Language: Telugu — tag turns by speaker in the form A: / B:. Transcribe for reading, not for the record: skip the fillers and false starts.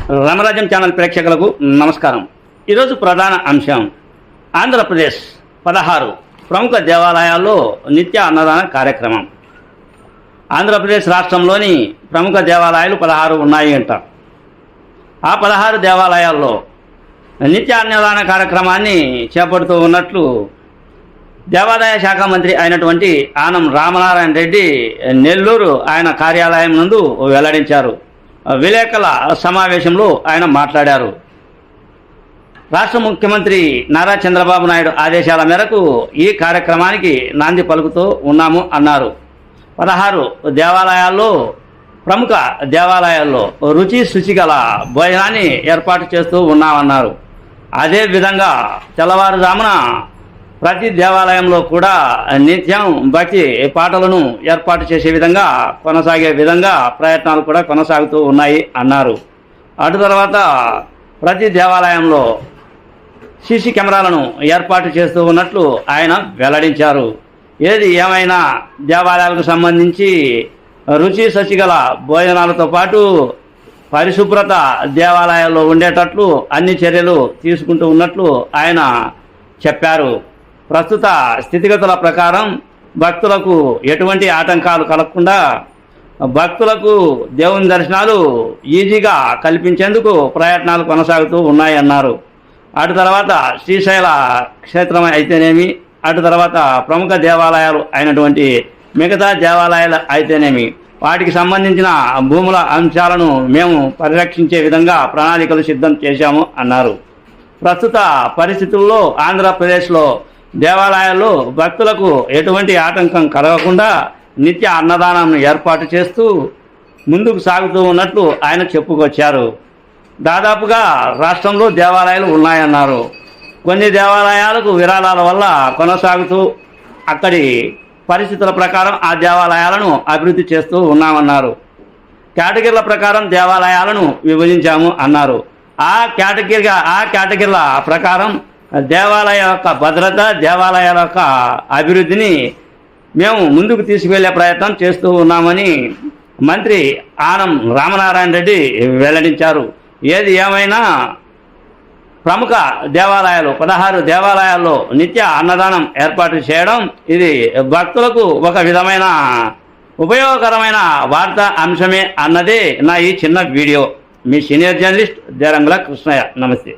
A: రామరాజ్యం ఛానల్ ప్రేక్షకులకు నమస్కారం. ఈరోజు ప్రధాన అంశం ఆంధ్రప్రదేశ్ 16 ప్రముఖ దేవాలయాల్లో నిత్య అన్నదాన కార్యక్రమం. ఆంధ్రప్రదేశ్ రాష్ట్రంలోని ప్రముఖ దేవాలయాలు 16 ఉన్నాయి అంట. ఆ 16 దేవాలయాల్లో నిత్య అన్నదాన కార్యక్రమాన్ని చేపడుతూ ఉన్నట్లు దేవాదాయ శాఖ మంత్రి అయినటువంటి ఆనం రామనారాయణ రెడ్డి నెల్లూరు ఆయన కార్యాలయం నందు వెల్లడించారు. విలేకరుల సమావేశంలో ఆయన మాట్లాడారు. రాష్ట్ర ముఖ్యమంత్రి నారా చంద్రబాబు నాయుడు ఆదేశాల మేరకు ఈ కార్యక్రమానికి నాంది పలుకుతూ ఉన్నాము అన్నారు. 16 దేవాలయాల్లో ప్రముఖ దేవాలయాల్లో రుచి శుచిగల భోజనాన్ని ఏర్పాటు చేస్తూ ఉన్నామన్నారు. అదేవిధంగా తెల్లవారుజామున ప్రతి దేవాలయంలో కూడా నిత్యం భక్తి పాటలను ఏర్పాటు చేసే విధంగా కొనసాగే విధంగా ప్రయత్నాలు కూడా కొనసాగుతూ ఉన్నాయి అన్నారు. అటు తర్వాత ప్రతి దేవాలయంలో సీసీ కెమెరాలను ఏర్పాటు చేస్తూ ఉన్నట్లు ఆయన వెల్లడించారు. ఏది ఏమైనా దేవాలయాలకు సంబంధించి రుచి శుచిగల భోజనాలతో పాటు పరిశుభ్రత దేవాలయాల్లో ఉండేటట్లు అన్ని చర్యలు తీసుకుంటూ ఉన్నట్లు ఆయన చెప్పారు. ప్రస్తుత స్థితిగతుల ప్రకారం భక్తులకు ఎటువంటి ఆటంకాలు కలగకుండా భక్తులకు దేవుని దర్శనాలు ఈజీగా కల్పించేందుకు ప్రయత్నాలు కొనసాగుతూ ఉన్నాయన్నారు. అటు తర్వాత శ్రీశైల క్షేత్రం అయితేనేమి, అటు తర్వాత ప్రముఖ దేవాలయాలు అయినటువంటి మిగతా దేవాలయాలు అయితేనేమి వాటికి సంబంధించిన భూముల అంశాలను మేము పరిరక్షించే విధంగా ప్రణాళికలు సిద్ధం చేశాము అన్నారు. ప్రస్తుత పరిస్థితుల్లో ఆంధ్రప్రదేశ్లో దేవాలయాల్లో భక్తులకు ఎటువంటి ఆటంకం కలగకుండా నిత్య అన్నదానాన్ని ఏర్పాటు చేస్తూ ముందుకు సాగుతూ ఉన్నట్లు ఆయన చెప్పుకొచ్చారు. దాదాపుగా రాష్ట్రంలో దేవాలయాలు ఉన్నాయన్నారు. కొన్ని దేవాలయాలకు విరాళాల వల్ల కొనసాగుతూ అక్కడి పరిస్థితుల ప్రకారం ఆ దేవాలయాలను అభివృద్ధి చేస్తూ ఉన్నామన్నారు. కేటగిరీల ప్రకారం దేవాలయాలను విభజించాము అన్నారు. ఆ కేటగిరీల ప్రకారం దేవాలయ యొక్క భద్రత, దేవాలయాల యొక్క అభివృద్ధిని మేము ముందుకు తీసుకువెళ్లే ప్రయత్నం చేస్తూ ఉన్నామని మంత్రి ఆనం రామనారాయణ రెడ్డి వెల్లడించారు. ఏది ఏమైనా ప్రముఖ దేవాలయాలు 16 దేవాలయాల్లో నిత్య అన్నదానం ఏర్పాటు చేయడం ఇది భక్తులకు ఒక విధమైన ఉపయోగకరమైన వార్తా అంశమే అన్నదే నా ఈ చిన్న వీడియో. మీ సీనియర్ జర్నలిస్ట్ దేరంగుల కృష్ణయ్య. నమస్తే.